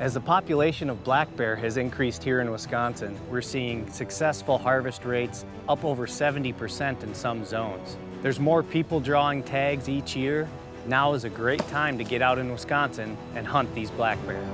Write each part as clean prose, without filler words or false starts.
As the population of black bear has increased here in Wisconsin, we're seeing successful harvest rates up over 70% in some zones. There's more people drawing tags each year. Now is a great time to get out in Wisconsin and hunt these black bear.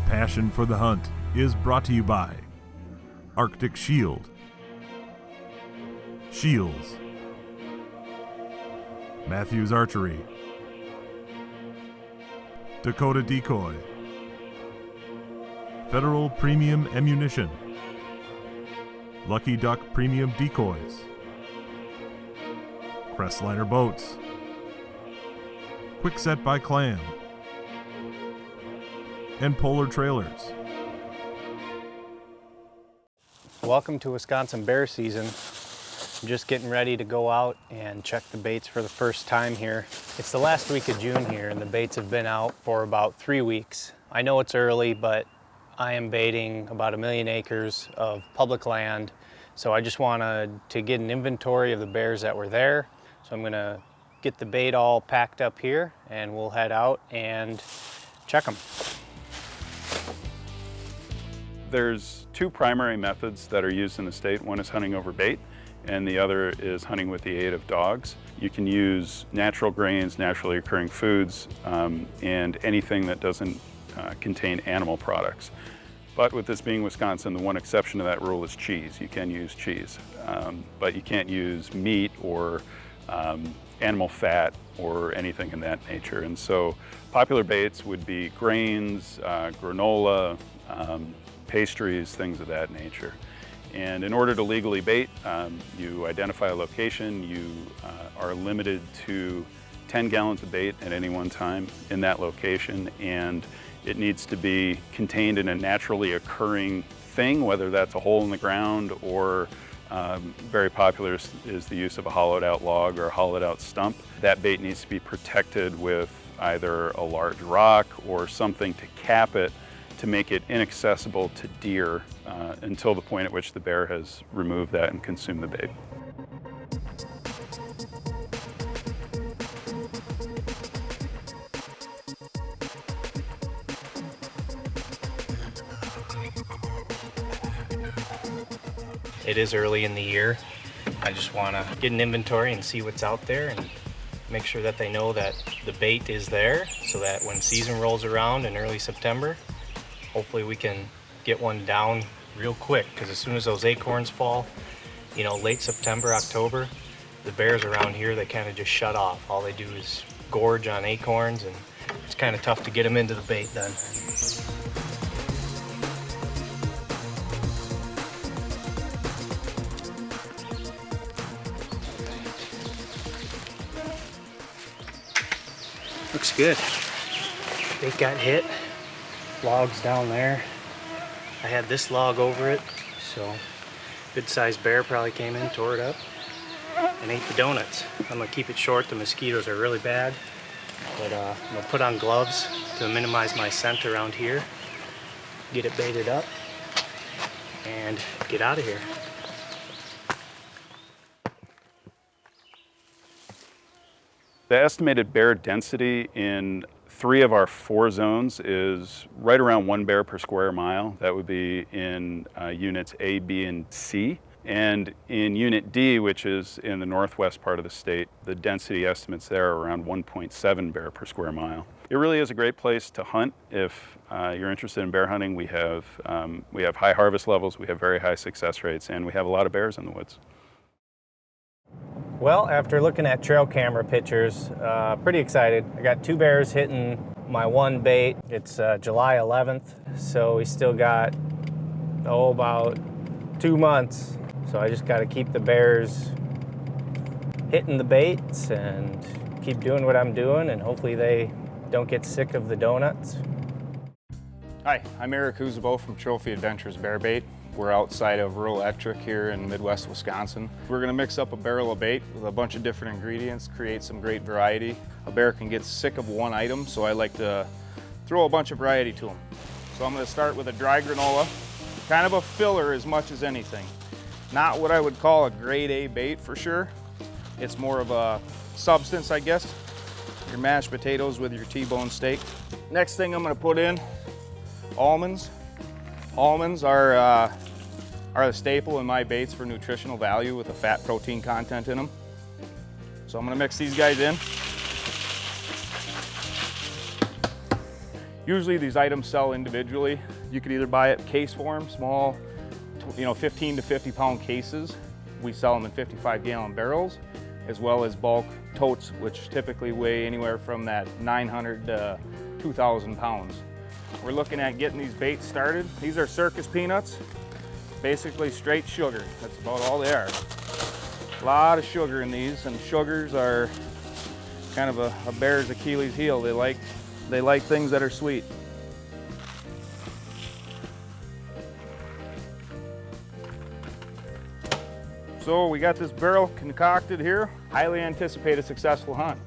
Passion for the Hunt is brought to you by Arctic Shield, Shields, Matthews Archery, Dakota Decoy, Federal Premium Ammunition, Lucky Duck Premium Decoys, Crestliner Boats, Quickset by Clam, and Polar Trailers. Welcome to Wisconsin bear season. I'm just getting ready to go out and check the baits for the first time here. It's the last week of June here and the baits have been out for about 3 weeks. I know it's early, but I am baiting about 1 million acres of public land. So I just wanted to get an inventory of the bears that were there. So I'm gonna get the bait all packed up here and we'll head out and check them. There's two primary methods that are used in the state. One is hunting over bait, and the other is hunting with the aid of dogs. You can use natural grains, naturally occurring foods, and anything that doesn't contain animal products. But with this being Wisconsin, the one exception to that rule is cheese. You can use cheese, but you can't use meat or animal fat or anything in that nature. And so popular baits would be grains, granola, pastries, things of that nature. And in order to legally bait, you identify a location, you are limited to 10 gallons of bait at any one time in that location, and it needs to be contained in a naturally occurring thing, whether that's a hole in the ground or very popular is the use of a hollowed out log or a hollowed out stump. That bait needs to be protected with either a large rock or something to cap it to make it inaccessible to deer until the point at which the bear has removed that and consumed the bait. It is early in the year. I just want to get an inventory and see what's out there and make sure that they know that the bait is there so that when season rolls around in early September, hopefully we can get one down real quick, because as soon as those acorns fall, you know, late September, October, the bears around here, they kind of just shut off. All they do is gorge on acorns, and it's kind of tough to get them into the bait then. Looks good. Bait got hit. Logs down there. I had this log over it, so good sized bear probably came in, tore it up, and ate the donuts. I'm gonna keep it short. The mosquitoes are really bad, but I'm gonna put on gloves to minimize my scent around here, get it baited up, and get out of here. The estimated bear density in 3 of our 4 zones is right around 1 bear per square mile. That would be in units A, B, and C. And in Unit D, which is in the northwest part of the state, the density estimates there are around 1.7 bear per square mile. It really is a great place to hunt if you're interested in bear hunting. We have high harvest levels, we have very high success rates, and we have a lot of bears in the woods. Well, after looking at trail camera pictures, pretty excited. I got 2 bears hitting my 1 bait. It's July 11th, so we still got, about 2 months. So I just got to keep the bears hitting the baits and keep doing what I'm doing, and hopefully they don't get sick of the donuts. Hi, I'm Eric Huzabo from Trophy Adventures Bear Bait. We're outside of rural Archery here in Midwest Wisconsin. We're going to mix up a barrel of bait with a bunch of different ingredients, create some great variety. A bear can get sick of one item, so I like to throw a bunch of variety to them. So I'm going to start with a dry granola, kind of a filler as much as anything. Not what I would call a grade A bait for sure. It's more of a substance, I guess. Your mashed potatoes with your T-bone steak. Next thing I'm going to put in, almonds. Almonds are the staple in my baits for nutritional value with a fat protein content in them. So I'm going to mix these guys in. Usually these items sell individually. You could either buy it case form, small, 15 to 50 pound cases. We sell them in 55-gallon barrels, as well as bulk totes, which typically weigh anywhere from that 900 to 2,000 pounds. We're looking at getting these baits started. These are circus peanuts, basically straight sugar. That's about all they are. A lot of sugar in these, and sugars are kind of a bear's Achilles heel. They like things that are sweet. So we got this barrel concocted here. Highly anticipate a successful hunt.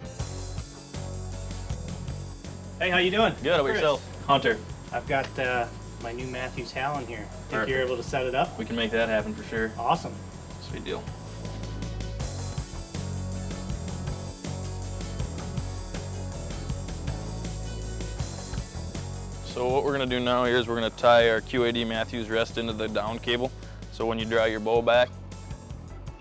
Hey, how you doing? Good, how about yourself? Hunter. I've got my new Matthews Hallen here. Think Perfect. you're able to set it up? We can make that happen for sure. Awesome. Sweet deal. So what we're gonna do now here is we're gonna tie our QAD Matthews rest into the down cable. So when you draw your bow back,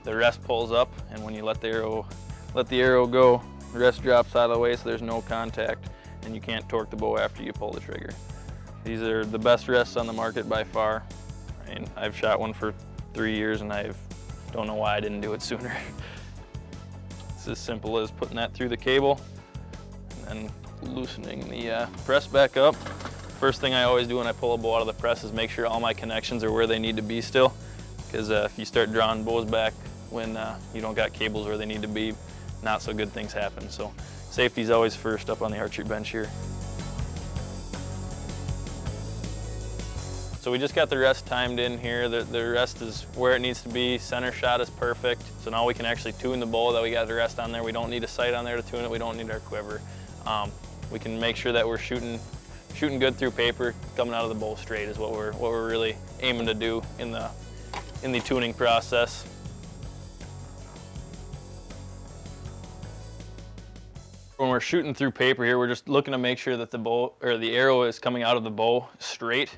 the rest pulls up, and when you let the arrow go, the rest drops out of the way so there's no contact, and you can't torque the bow after you pull the trigger. These are the best rests on the market by far. I mean, I've shot one for 3 years and I don't know why I didn't do it sooner. It's as simple as putting that through the cable and then loosening the press back up. First thing I always do when I pull a bow out of the press is make sure all my connections are where they need to be still. Because if you start drawing bows back when you don't got cables where they need to be, not so good things happen. So safety's always first up on the archery bench here. So we just got the rest timed in here. The rest is where it needs to be. Center shot is perfect. So now we can actually tune the bow that we got the rest on there. We don't need a sight on there to tune it. We don't need our quiver. We can make sure that we're shooting good through paper. Coming out of the bow straight is what we're really aiming to do in the tuning process. When we're shooting through paper here, we're just looking to make sure that the bow or the arrow is coming out of the bow straight.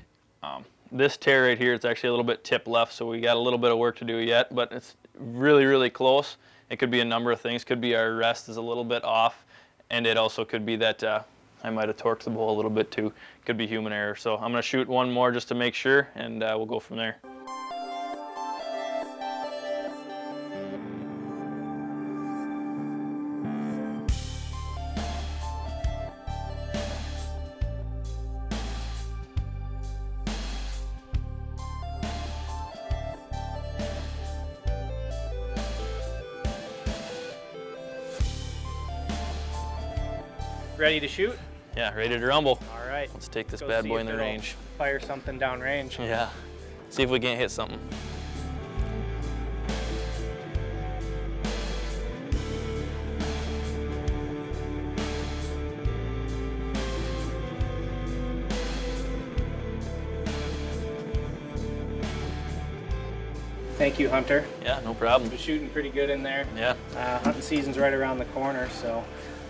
This tear right here, it's actually a little bit tip left, so we got a little bit of work to do yet, but it's really, really close. It could be a number of things. Could be our rest is a little bit off, and it also could be that I might have torqued the bow a little bit too. Could be human error. So I'm gonna shoot one more just to make sure, and we'll go from there. Ready to shoot? Yeah, ready to rumble. All right. Let's take this Go bad see boy if in the it'll range. Fire something down range. Yeah. See if we can't hit something. Thank you, Hunter. Yeah, no problem. Been shooting pretty good in there. Yeah. Hunting season's right around the corner, so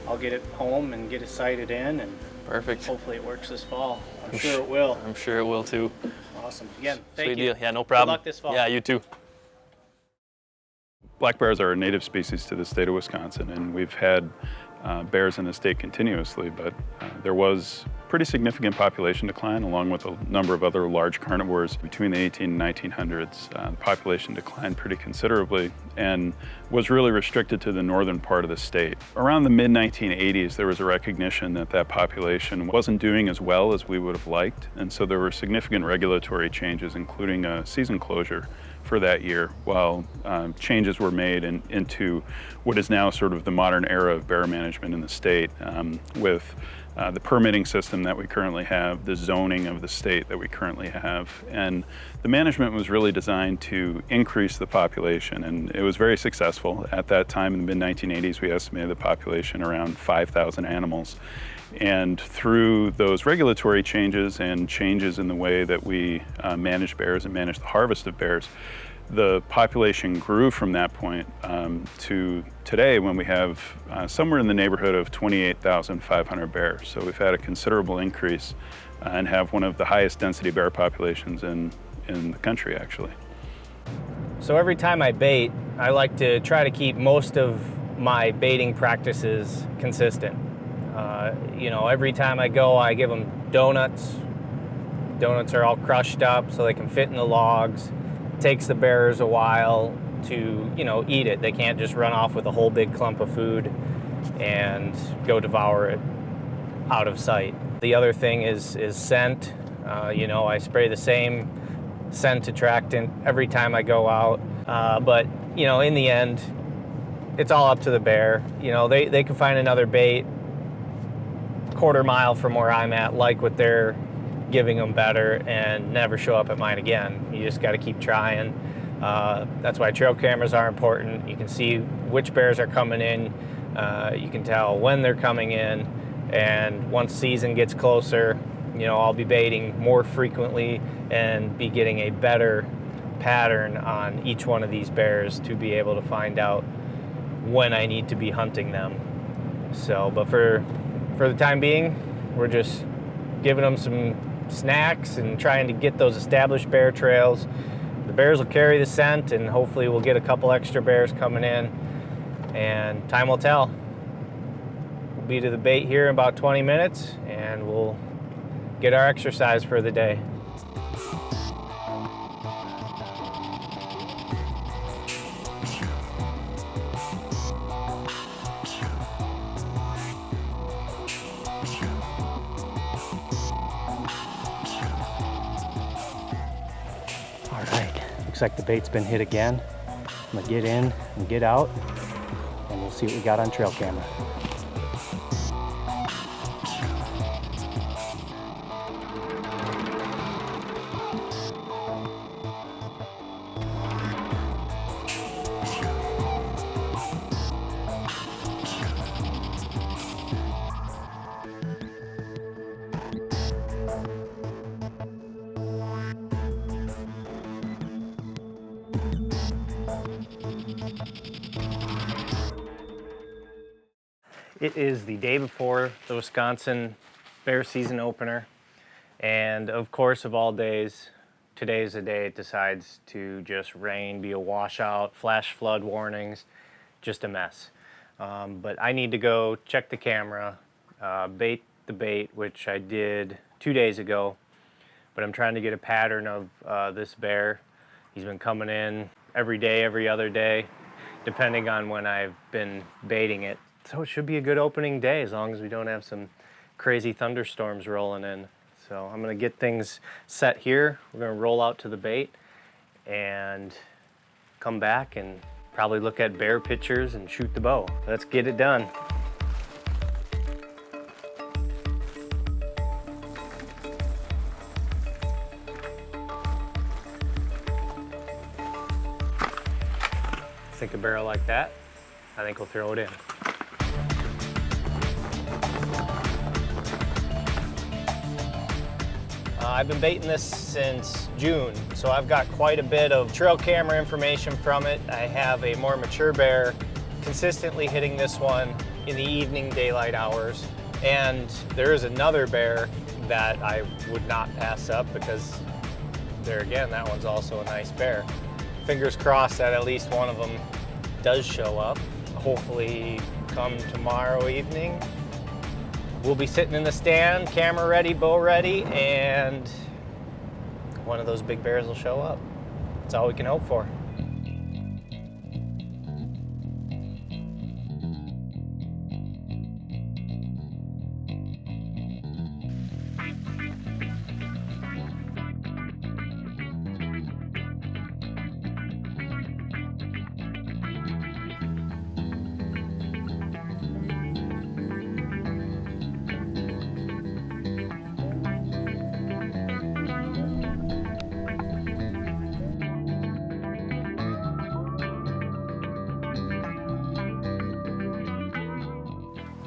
I'll get it home and get it sighted in, and Perfect. hopefully it works this fall. I'm sure it will. I'm sure it will too. Awesome. Again, thank Sweet you. deal. Yeah, no problem. Good luck this fall. Yeah, you too. Black bears are a native species to the state of Wisconsin, and we've had bears in the state continuously, but there was pretty significant population decline, along with a number of other large carnivores. Between the 18 and 1900s, the population declined pretty considerably and was really restricted to the northern part of the state. Around the mid-1980s, there was a recognition that that population wasn't doing as well as we would have liked, and so there were significant regulatory changes, including a season closure for that year, while changes were made into what is now sort of the modern era of bear management in the state, with the permitting system that we currently have, the zoning of the state that we currently have. And the management was really designed to increase the population, and it was very successful. At that time, in the mid-1980s, we estimated the population around 5,000 animals. And through those regulatory changes and changes in the way that we manage bears and manage the harvest of bears, the population grew from that point to today, when we have somewhere in the neighborhood of 28,500 bears. So we've had a considerable increase and have one of the highest density bear populations in the country, actually. So every time I bait, I like to try to keep most of my baiting practices consistent. You know, every time I go, I give them donuts. Donuts are all crushed up so they can fit in the logs. It takes the bears a while to, you know, eat it. They can't just run off with a whole big clump of food and go devour it out of sight. The other thing is scent. You know, I spray the same scent attractant every time I go out. But, you know, in the end, it's all up to the bear. You know, they can find another bait quarter mile from where I'm at, like what they're giving them better, and never show up at mine again. You just got to keep trying. That's why trail cameras are important. You can see which bears are coming in. You can tell when they're coming in. And once season gets closer, you know, I'll be baiting more frequently and be getting a better pattern on each one of these bears to be able to find out when I need to be hunting them. So, but for the time being, we're just giving them some snacks and trying to get those established bear trails. The bears will carry the scent, and hopefully we'll get a couple extra bears coming in, and time will tell. We'll be to the bait here in about 20 minutes, and we'll get our exercise for the day. Looks like the bait's been hit again. I'm gonna get in and get out, and we'll see what we got on trail camera. It is the day before the Wisconsin bear season opener, and of course, of all days, today is the day it decides to just rain, be a washout, flash flood warnings, just a mess. But I need to go check the camera, bait the bait, which I did 2 days ago, but I'm trying to get a pattern of this bear. He's been coming in every day, every other day, depending on when I've been baiting it. So it should be a good opening day as long as we don't have some crazy thunderstorms rolling in. So I'm gonna get things set here. We're gonna roll out to the bait and come back and probably look at bear pictures and shoot the bow. Let's get it done. Think a barrel like that, I think we'll throw it in. I've been baiting this since June, so I've got quite a bit of trail camera information from it. I have a more mature bear consistently hitting this one in the evening daylight hours. And there is another bear that I would not pass up because there again, that one's also a nice bear. Fingers crossed that at least one of them does show up. Hopefully come tomorrow evening. we'll be sitting in the stand, camera ready, bow ready, and one of those big bears will show up. That's all we can hope for.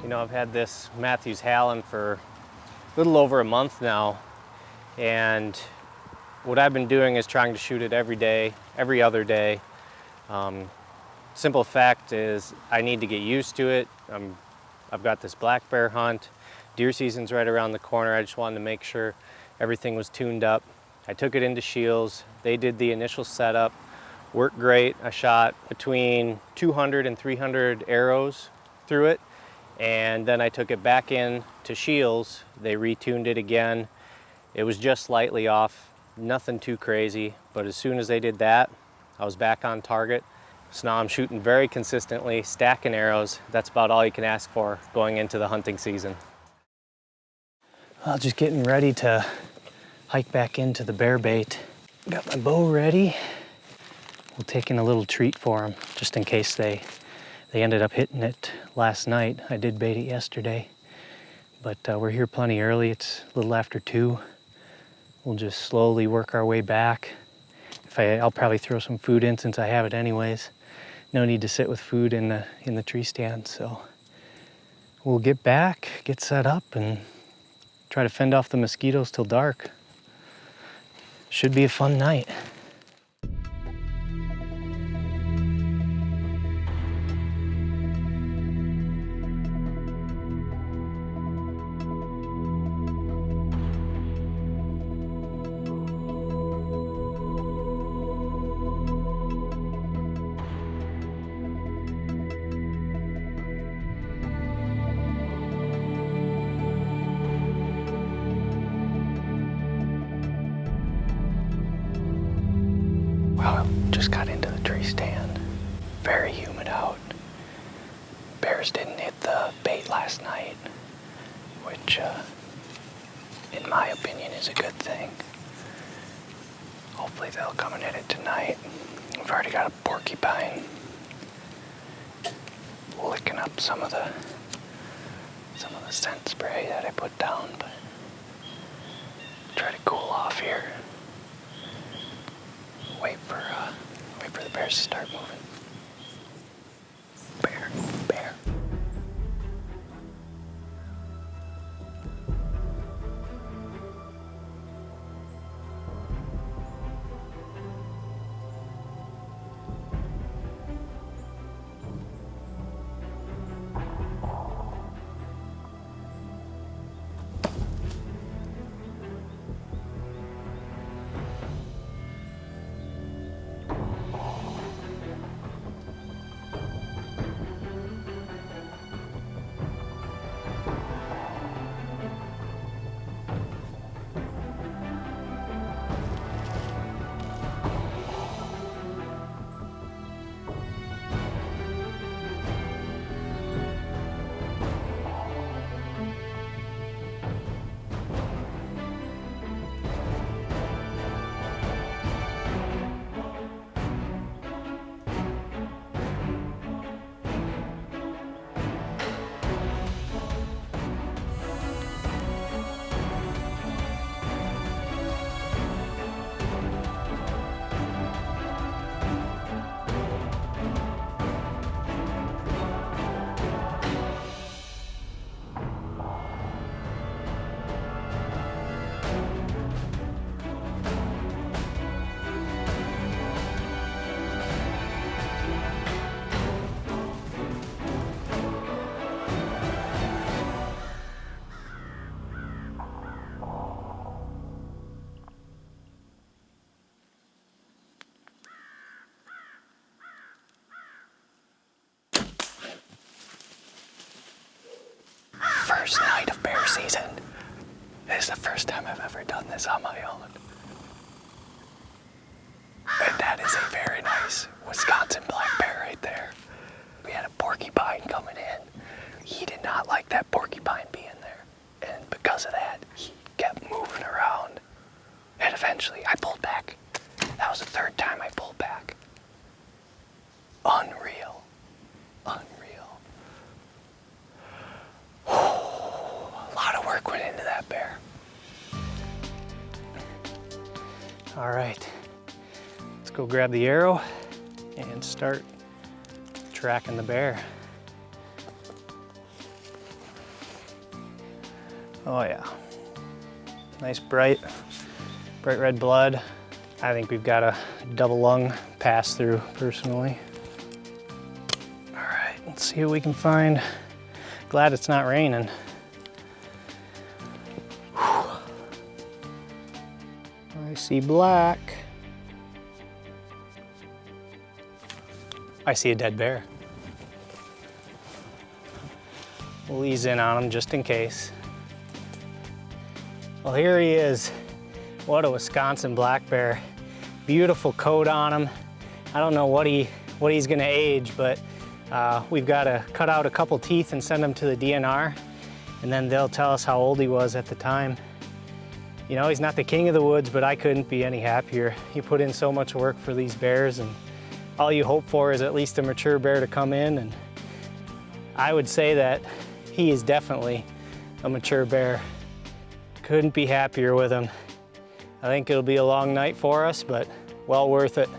You know, I've had this Matthews Hallen for a little over a month now, and what I've been doing is trying to shoot it every day, every other day. Simple fact is I need to get used to it. I've got this black bear hunt. Deer season's right around the corner. I just wanted to make sure everything was tuned up. I took it into Shields. They did the initial setup, worked great. I shot between 200 and 300 arrows through it. And then I took it back in to Shields. They retuned it again. It was just slightly off, nothing too crazy, but as soon as they did that, I was back on target. So now I'm shooting very consistently, stacking arrows. That's about all you can ask for going into the hunting season. Well, just getting ready to hike back into the bear bait. Got my bow ready. We're taking a little treat for them, just in case they ended up hitting it last night. I did bait it yesterday, but we're here plenty early. It's a little after 2. We'll just slowly work our way back. I'll probably throw some food in since I have it anyways. No need to sit with food in the tree stand. So we'll get back, get set up, and try to fend off the mosquitoes till dark. Should be a fun night. Well, just got into the tree stand. Very humid out. Bears didn't hit the bait last night, which, in my opinion, is a good thing. Hopefully they'll come and hit it tonight. We've already got a porcupine licking up some of the scent spray that I put down, but try to cool off here. Wait for the bears to start moving. Bear. This is the first time I've ever done this on my own. And that is a very nice Wisconsin black bear right there. We had a porcupine coming in. He did not like that porcupine being there. And because of that, he kept moving around. And eventually I pulled back. That was the third time I pulled back. Unreal. Unreal. A lot of work went into that bear. All right, let's go grab the arrow and start tracking the bear. Oh yeah, nice bright red blood. I think we've got a double lung pass through personally. All right, let's see what we can find. Glad it's not raining. I see black. I see a dead bear. We'll ease in on him just in case. Well, here he is. What a Wisconsin black bear. Beautiful coat on him. I don't know what he's gonna age, but we've got to cut out a couple teeth and send him to the DNR, and then they'll tell us how old he was at the time. You know, he's not the king of the woods, but I couldn't be any happier. He put in so much work for these bears, and all you hope for is at least a mature bear to come in, and I would say that he is definitely a mature bear. Couldn't be happier with him. I think it'll be a long night for us, but well worth it.